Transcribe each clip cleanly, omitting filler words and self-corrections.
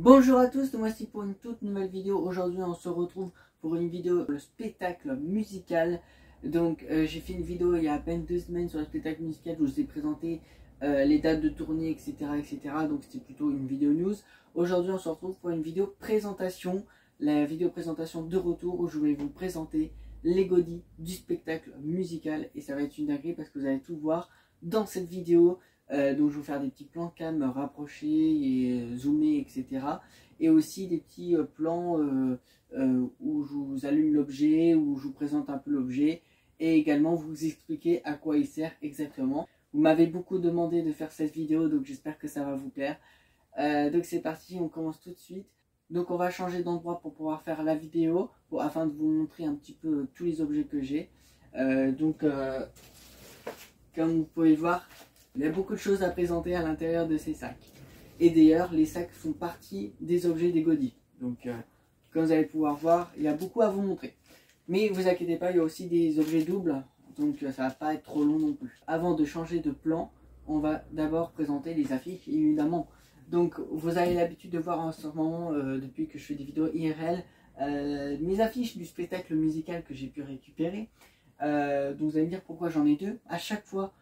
Bonjour à tous, nous voici pour une toute nouvelle vidéo. Aujourd'hui on se retrouve pour une vidéo le spectacle musical. Donc j'ai fait une vidéo il y a à peine 2 semaines sur le spectacle musical où je vous ai présenté les dates de tournée, etc. Donc c'était plutôt une vidéo news. Aujourd'hui on se retrouve pour une vidéo présentation, la vidéo présentation de retour où je vais vous présenter les goodies du spectacle musical. Et ça va être une dinguerie parce que vous allez tout voir dans cette vidéo. Donc je vais vous faire des petits plans cam rapprochés et zoomés, etc. Et aussi des petits plans où je vous allume l'objet, où je vous présente un peu l'objet et également vous expliquer à quoi il sert exactement. Vous m'avez beaucoup demandé de faire cette vidéo, donc j'espère que ça va vous plaire. Donc c'est parti, on commence tout de suite. Donc on va changer d'endroit pour pouvoir faire la vidéo, afin de vous montrer un petit peu tous les objets que j'ai. Comme vous pouvez le voir, il y a beaucoup de choses à présenter à l'intérieur de ces sacs. Et d'ailleurs, les sacs font partie des objets des goodies. Donc, comme vous allez pouvoir voir, il y a beaucoup à vous montrer. Mais vous inquiétez pas, il y a aussi des objets doubles. Donc, ça va pas être trop long non plus. Avant de changer de plan, on va d'abord présenter les affiches, évidemment. Donc, vous avez l'habitude de voir en ce moment, depuis que je fais des vidéos IRL, mes affiches du spectacle musical que j'ai pu récupérer. Donc, vous allez me dire pourquoi j'en ai deux. À chaque fois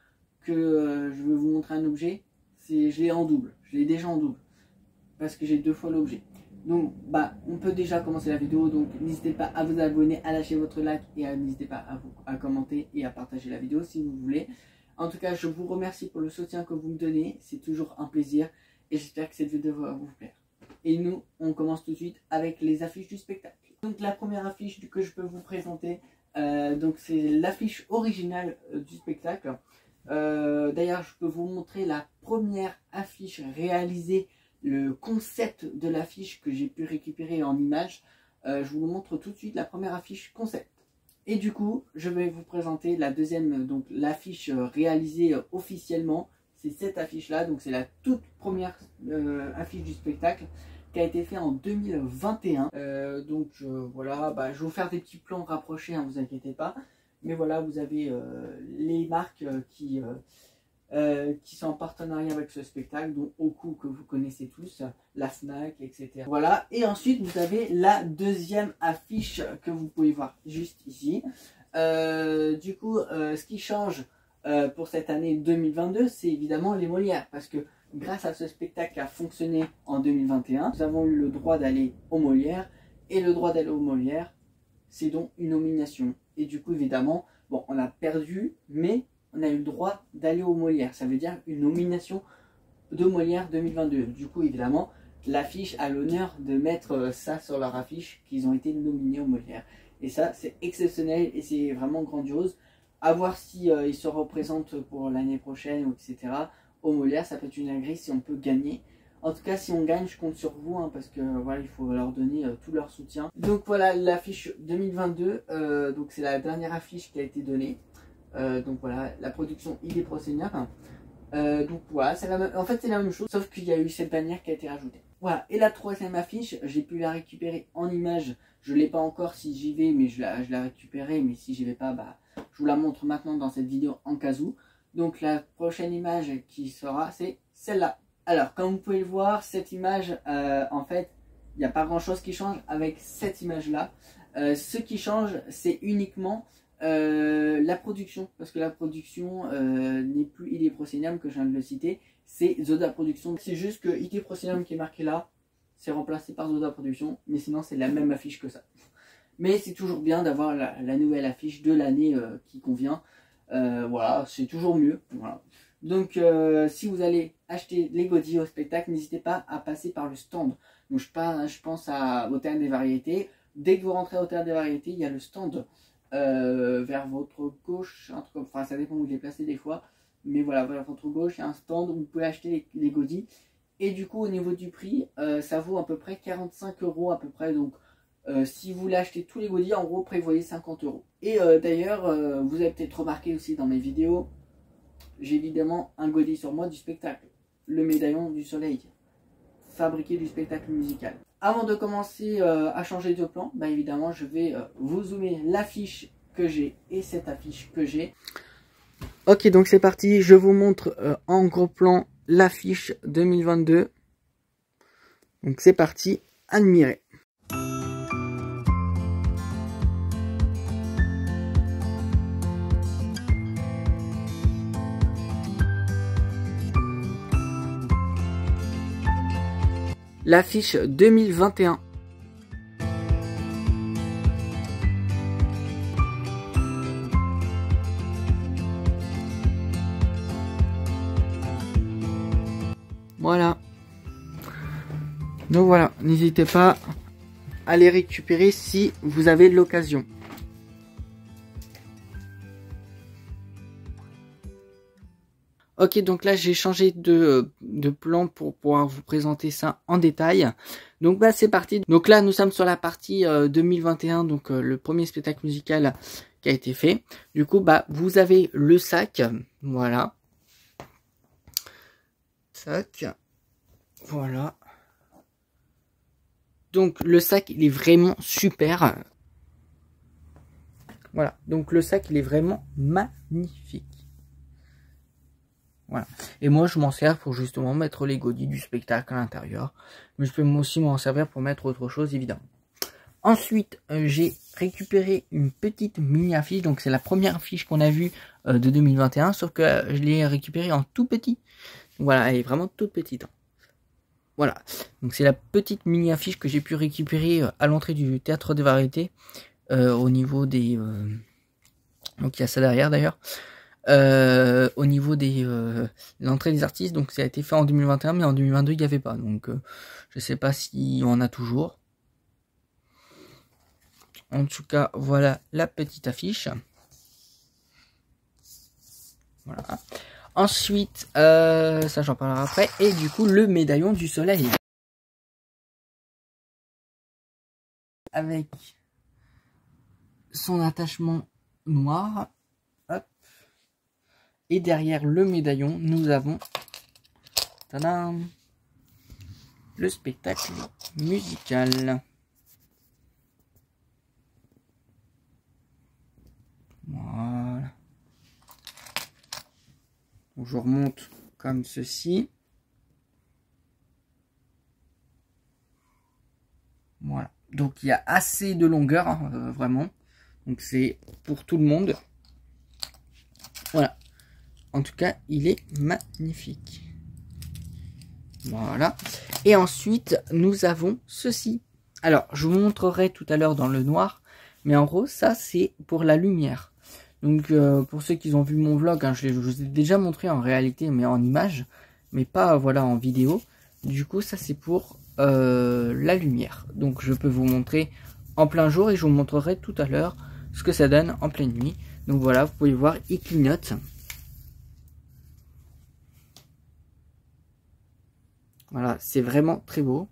que je veux vous montrer un objet, je l'ai en double, je l'ai déjà en double, parce que j'ai 2 fois l'objet. Donc on peut déjà commencer la vidéo, donc n'hésitez pas à vous abonner, à lâcher votre like et n'hésitez pas à commenter et à partager la vidéo si vous voulez. En tout cas, je vous remercie pour le soutien que vous me donnez, c'est toujours un plaisir et j'espère que cette vidéo va vous plaire. Et nous, on commence tout de suite avec les affiches du spectacle. Donc la première affiche que je peux vous présenter, donc c'est l'affiche originale du spectacle. D'ailleurs, je peux vous montrer la première affiche réalisée, le concept de l'affiche que j'ai pu récupérer en images. Je vous montre tout de suite la première affiche concept. Et du coup, je vais vous présenter la deuxième, donc l'affiche réalisée officiellement. C'est cette affiche-là, donc c'est la toute première affiche du spectacle qui a été faite en 2021. Voilà, je vais vous faire des petits plans rapprochés, hein, vous inquiétez pas. Mais voilà, vous avez les marques qui sont en partenariat avec ce spectacle, dont Oku que vous connaissez tous, la Fnac, etc. Voilà, et ensuite vous avez la deuxième affiche que vous pouvez voir juste ici. Ce qui change pour cette année 2022, c'est évidemment les Molières, parce que grâce à ce spectacle qui a fonctionné en 2021, nous avons eu le droit d'aller aux Molières, et le droit d'aller aux Molières, c'est donc une nomination. Et du coup, évidemment, bon, on a perdu, mais on a eu le droit d'aller aux Molières. Ça veut dire une nomination de Molières 2022. Du coup, évidemment, l'affiche a l'honneur de mettre ça sur leur affiche, qu'ils ont été nominés aux Molières. Et ça, c'est exceptionnel et c'est vraiment grandiose. À voir si ils se représentent pour l'année prochaine, etc. Aux Molières, ça peut être une dinguerie si on peut gagner. En tout cas, si on gagne, je compte sur vous, hein, parce que voilà, il faut leur donner tout leur soutien. Donc voilà, l'affiche 2022, donc c'est la dernière affiche qui a été donnée. Donc voilà, la production ID Pro Senior. Donc voilà, en fait c'est la même chose, sauf qu'il y a eu cette bannière qui a été rajoutée. Voilà, et la troisième affiche, j'ai pu la récupérer en image. Je ne l'ai pas encore si j'y vais, mais je la récupérerai. Mais si j'y vais pas, je vous la montre maintenant dans cette vidéo en cas où. Donc la prochaine image qui sera, c'est celle-là. Alors, comme vous pouvez le voir, cette image, en fait, il n'y a pas grand-chose qui change avec cette image-là. Ce qui change, c'est uniquement la production. Parce que la production n'est plus ID Proscenium, que je viens de le citer, c'est Zoda Production. C'est juste que ID Proscenium qui est marqué là, c'est remplacé par Zoda Production. Mais sinon, c'est la même affiche que ça. Mais c'est toujours bien d'avoir la nouvelle affiche de l'année qui convient. Voilà, c'est toujours mieux. Voilà. Donc si vous allez acheter les goodies au spectacle, n'hésitez pas à passer par le stand. Donc je pense au Théâtre des Variétés. Dès que vous rentrez au Théâtre des Variétés, il y a le stand vers votre gauche, enfin ça dépend où il est placé des fois. Mais voilà, vers votre gauche, il y a un stand où vous pouvez acheter les goodies. Et du coup au niveau du prix, ça vaut à peu près 45 € à peu près. Donc si vous voulez acheter tous les goodies, en gros prévoyez 50 €. Et d'ailleurs, vous avez peut-être remarqué aussi dans mes vidéos, j'ai évidemment un goodie sur moi du spectacle, le médaillon du soleil, fabriqué du spectacle musical. Avant de commencer à changer de plan, évidemment je vais vous zoomer l'affiche que j'ai et cette affiche que j'ai. Ok, donc c'est parti, je vous montre en gros plan l'affiche 2022. Donc c'est parti, admirez. L'affiche 2021. Voilà. Donc voilà, n'hésitez pas à les récupérer si vous avez l'occasion. Ok, donc là j'ai changé de plan pour pouvoir vous présenter ça en détail. Donc bah c'est parti. Donc là nous sommes sur la partie 2021, donc le premier spectacle musical qui a été fait. Du coup bah vous avez le sac, voilà. Sac, voilà. Donc le sac il est vraiment super. Voilà, donc le sac il est vraiment magnifique. Voilà. Et moi, je m'en sers pour justement mettre les godilles du spectacle à l'intérieur. Mais je peux aussi m'en servir pour mettre autre chose, évidemment. Ensuite, j'ai récupéré une petite mini affiche. Donc, c'est la première affiche qu'on a vue de 2021. Sauf que je l'ai récupérée en tout petit. Voilà, elle est vraiment toute petite. Voilà. Donc, c'est la petite mini affiche que j'ai pu récupérer à l'entrée du Théâtre des Variétés. Au niveau des... Donc, il y a ça derrière, d'ailleurs. Au niveau des l'entrée des artistes, donc ça a été fait en 2021, mais en 2022 il n'y avait pas, donc je sais pas si on a toujours. En tout cas, voilà la petite affiche. Voilà. Ensuite, ça j'en parlerai après, et du coup le médaillon du soleil avec son attachement noir. Hop. Et derrière le médaillon, nous avons tadam, le spectacle musical. Voilà. Donc, je remonte comme ceci. Voilà. Donc il y a assez de longueur, hein, vraiment. Donc c'est pour tout le monde. Voilà. En tout cas, il est magnifique. Voilà. Et ensuite, nous avons ceci. Alors, je vous montrerai tout à l'heure dans le noir. Mais en gros, ça, c'est pour la lumière. Donc, pour ceux qui ont vu mon vlog, hein, je vous ai déjà montré en réalité, mais en image. Mais pas, voilà, en vidéo. Du coup, ça, c'est pour la lumière. Donc, je peux vous montrer en plein jour. Et je vous montrerai tout à l'heure ce que ça donne en pleine nuit. Donc, voilà, vous pouvez voir, il clignote. Voilà, c'est vraiment très beau.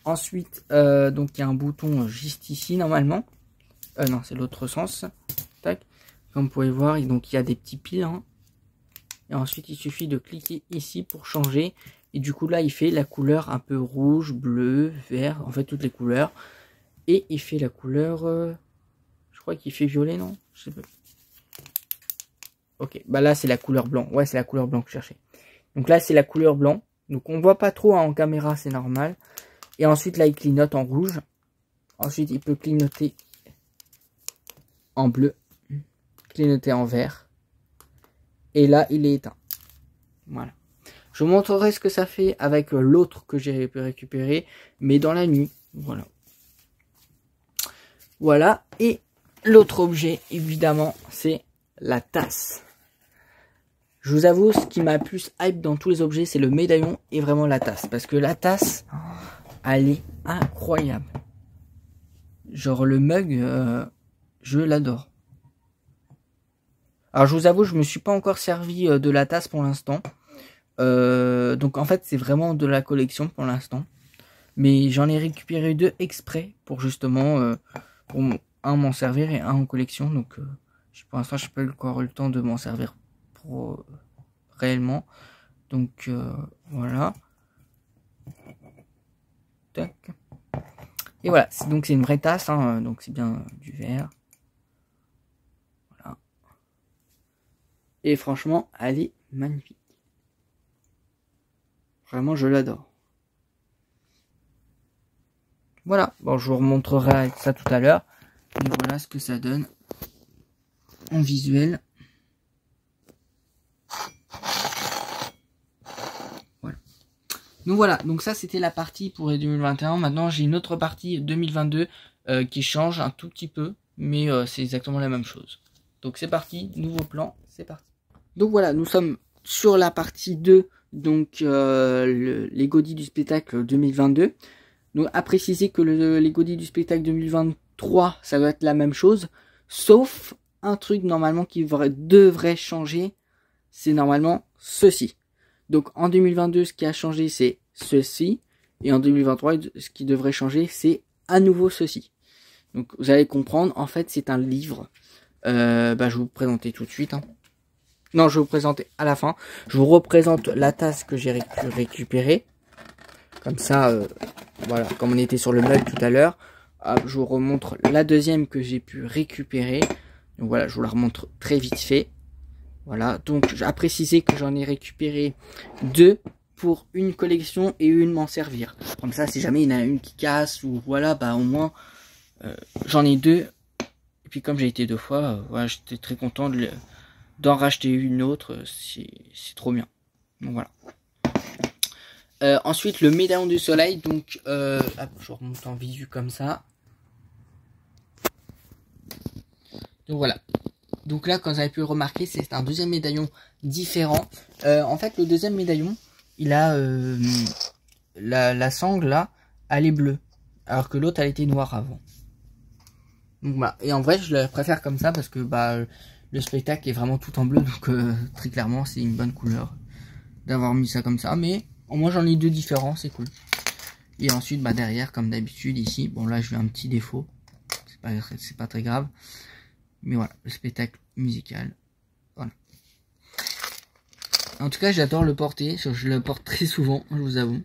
Ensuite, donc il y a un bouton juste ici normalement. Non, c'est l'autre sens. Tac. Comme vous pouvez voir, donc il y a des petits piles. Hein. Et ensuite, il suffit de cliquer ici pour changer. Et du coup, là, il fait la couleur un peu rouge, bleu, vert. En fait, toutes les couleurs. Et il fait la couleur... je crois qu'il fait violet, non? Je sais pas. Ok, bah là, c'est la couleur blanc. Ouais, c'est la couleur blanc que je cherchais. Donc là, c'est la couleur blanc. Donc on voit pas trop hein, en caméra, c'est normal. Et ensuite là il clignote en rouge. Ensuite il peut clignoter en bleu. Clignoter en vert. Et là il est éteint. Voilà. Je vous montrerai ce que ça fait avec l'autre que j'ai récupéré. Mais dans la nuit. Voilà. Voilà. Et l'autre objet évidemment c'est la tasse. Je vous avoue, ce qui m'a plus hype dans tous les objets, c'est le médaillon et vraiment la tasse. Parce que la tasse, elle est incroyable. Genre le mug, je l'adore. Alors je vous avoue, je me suis pas encore servi de la tasse pour l'instant. Donc en fait, c'est vraiment de la collection pour l'instant. Mais j'en ai récupéré 2 exprès pour justement, pour un m'en servir et un en collection. Donc pour l'instant, je n'ai pas encore eu le temps de m'en servir réellement. Donc voilà. Tac. Et voilà, donc c'est une vraie tasse, hein, donc c'est bien du verre. Voilà. Et franchement, elle est magnifique. Vraiment, je l'adore. Voilà, bon, je vous remontrerai ça tout à l'heure. Et voilà ce que ça donne en visuel. Voilà. Donc voilà, donc ça c'était la partie pour 2021. Maintenant j'ai une autre partie 2022 qui change un tout petit peu, mais c'est exactement la même chose. Donc c'est parti, nouveau plan, c'est parti. Donc voilà, nous sommes sur la partie 2, donc les godis du spectacle 2022. Donc à préciser que les godis du spectacle 2023, ça doit être la même chose, sauf un truc normalement qui devrait changer, c'est normalement ceci. Donc en 2022, ce qui a changé, c'est ceci, et en 2023, ce qui devrait changer, c'est à nouveau ceci. Donc vous allez comprendre, en fait c'est un livre, je vais vous présenter tout de suite. Hein. Non, je vais vous présenter à la fin. Je vous représente la tasse que j'ai récupérée. Comme ça, voilà, comme on était sur le mug tout à l'heure, je vous remontre la deuxième que j'ai pu récupérer. Donc voilà, je vous la remontre très vite fait. Voilà, donc à préciser que j'en ai récupéré 2 pour une collection et une m'en servir. Comme ça, si jamais il y en a une qui casse ou voilà, bah au moins j'en ai 2. Et puis comme j'ai été 2 fois, voilà, j'étais très content d'en racheter une autre. C'est trop bien. Donc voilà. Ensuite, le médaillon du soleil. Donc, je remonte en visu comme ça. Donc voilà. Donc là, comme vous avez pu le remarquer, c'est un deuxième médaillon différent. En fait, le deuxième médaillon, il a la sangle là, elle est bleue, alors que l'autre, elle était noire avant. Donc voilà. Et en vrai, je le préfère comme ça parce que le spectacle est vraiment tout en bleu, donc très clairement, c'est une bonne couleur d'avoir mis ça comme ça. Mais au moins, j'en ai 2 différents, c'est cool. Et ensuite, derrière, comme d'habitude, ici, bon là, je vais un petit défaut, c'est pas très grave. Mais voilà, le spectacle musical. Voilà. En tout cas, j'adore le porter. Je le porte très souvent, je vous avoue.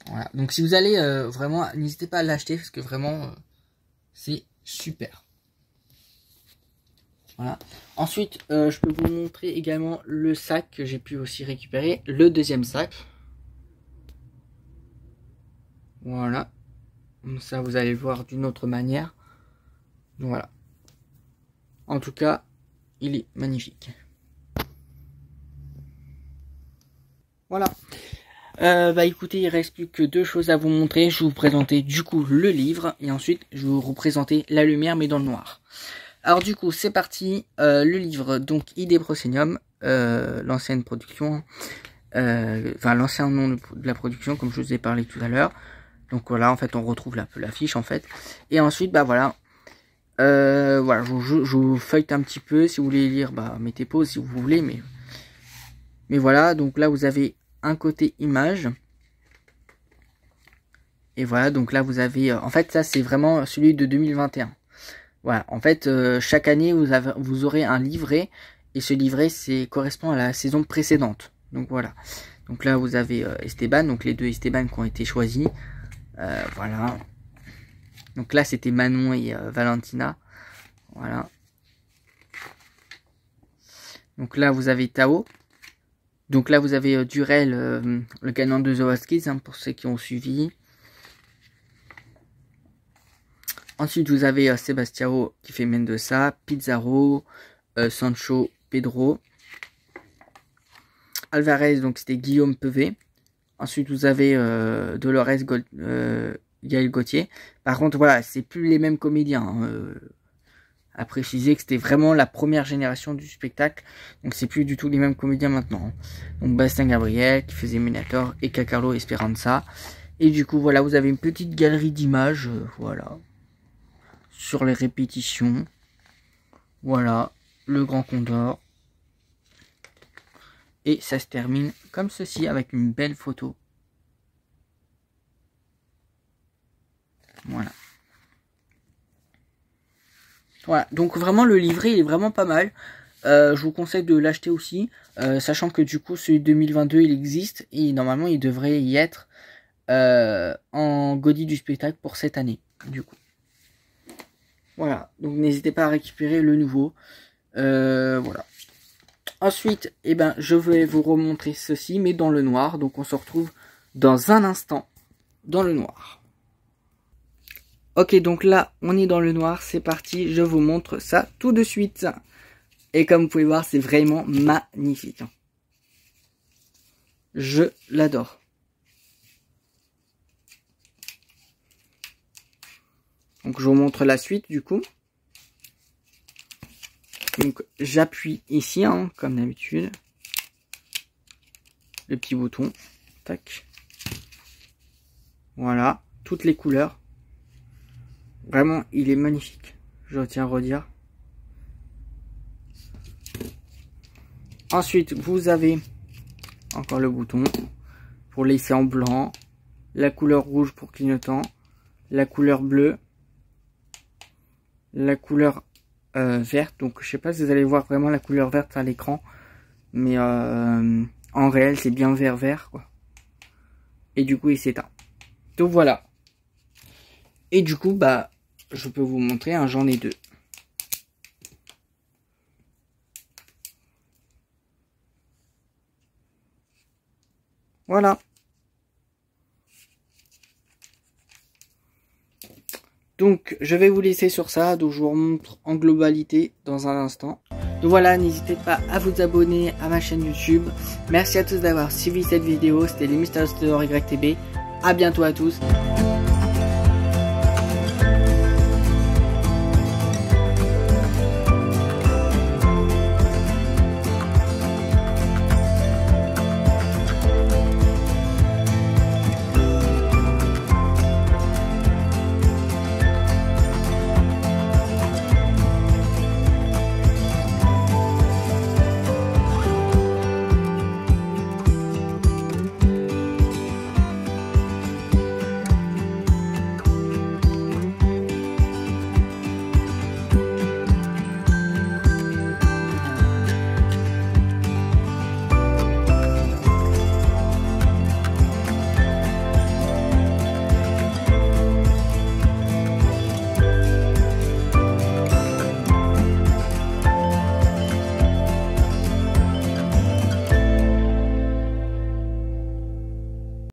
Voilà. Donc si vous allez vraiment, n'hésitez pas à l'acheter parce que vraiment, c'est super. Voilà. Ensuite, je peux vous montrer également le sac que j'ai pu aussi récupérer. Le deuxième sac. Voilà. Comme ça, vous allez le voir d'une autre manière. Voilà. En tout cas, il est magnifique. Voilà. Écoutez, il reste plus que 2 choses à vous montrer. Je vais vous présenter du coup le livre et ensuite je vais vous présenter la lumière mais dans le noir. Alors du coup, c'est parti. Le livre, donc Idée Proscenium, l'ancienne production, l'ancien nom de la production, comme je vous ai parlé tout à l'heure. Donc voilà, en fait, on retrouve l'affiche en fait. Et ensuite, voilà. Voilà, je vous feuillete un petit peu. Si vous voulez lire, mettez pause si vous voulez, mais voilà. Donc là, vous avez un côté image. Et voilà, donc là, vous avez... en fait, ça, c'est vraiment celui de 2021. Voilà, en fait, chaque année, vous aurez un livret. Et ce livret, correspond à la saison précédente. Donc voilà. Donc là, vous avez Esteban, donc les 2 Esteban qui ont été choisis. Voilà. Donc là, c'était Manon et Valentina. Voilà. Donc là, vous avez Tao. Donc là, vous avez Durel, le gagnant de The Voice Kids, hein, pour ceux qui ont suivi. Ensuite, vous avez Sebastiao qui fait Mendoza, Pizarro, Sancho, Pedro. Alvarez, donc c'était Guillaume Pevet. Ensuite, vous avez Dolores Gaël Gauthier. Par contre, voilà, c'est plus les mêmes comédiens. Hein, à préciser que c'était vraiment la première génération du spectacle. Donc, c'est plus du tout les mêmes comédiens maintenant. Hein. Donc, Bastien Gabriel qui faisait Minator et Cacarlo Esperanza. Et du coup, voilà, vous avez une petite galerie d'images. Voilà. Sur les répétitions. Voilà. Le Grand Condor. Et ça se termine comme ceci avec une belle photo. Voilà. Voilà, donc vraiment le livret il est vraiment pas mal. Je vous conseille de l'acheter aussi, sachant que du coup celui de 2022 il existe et normalement il devrait y être en godis du spectacle pour cette année. Du coup, voilà, donc n'hésitez pas à récupérer le nouveau. Voilà. Ensuite, je vais vous remontrer ceci, mais dans le noir. Donc on se retrouve dans un instant. dans le noir. Ok, donc là, on est dans le noir, c'est parti, je vous montre ça tout de suite. Et comme vous pouvez voir, c'est vraiment magnifique. Je l'adore. Donc je vous montre la suite du coup. Donc j'appuie ici, hein, comme d'habitude. Le petit bouton. Tac. Voilà, toutes les couleurs. Vraiment, il est magnifique. Je tiens à redire. Ensuite, vous avez encore le bouton pour laisser en blanc, la couleur rouge pour clignotant, la couleur bleue, la couleur verte. Donc, je sais pas si vous allez voir vraiment la couleur verte à l'écran, mais en réel, c'est bien vert quoi. Et du coup, il s'éteint. Donc voilà. Et du coup, bah, je peux vous montrer, hein, j'en ai deux. Voilà. Donc, je vais vous laisser sur ça. Donc, je vous remontre en globalité dans un instant. Donc voilà, n'hésitez pas à vous abonner à ma chaîne YouTube. Merci à tous d'avoir suivi cette vidéo. C'était les Mystérieuses de YTB. À bientôt à tous.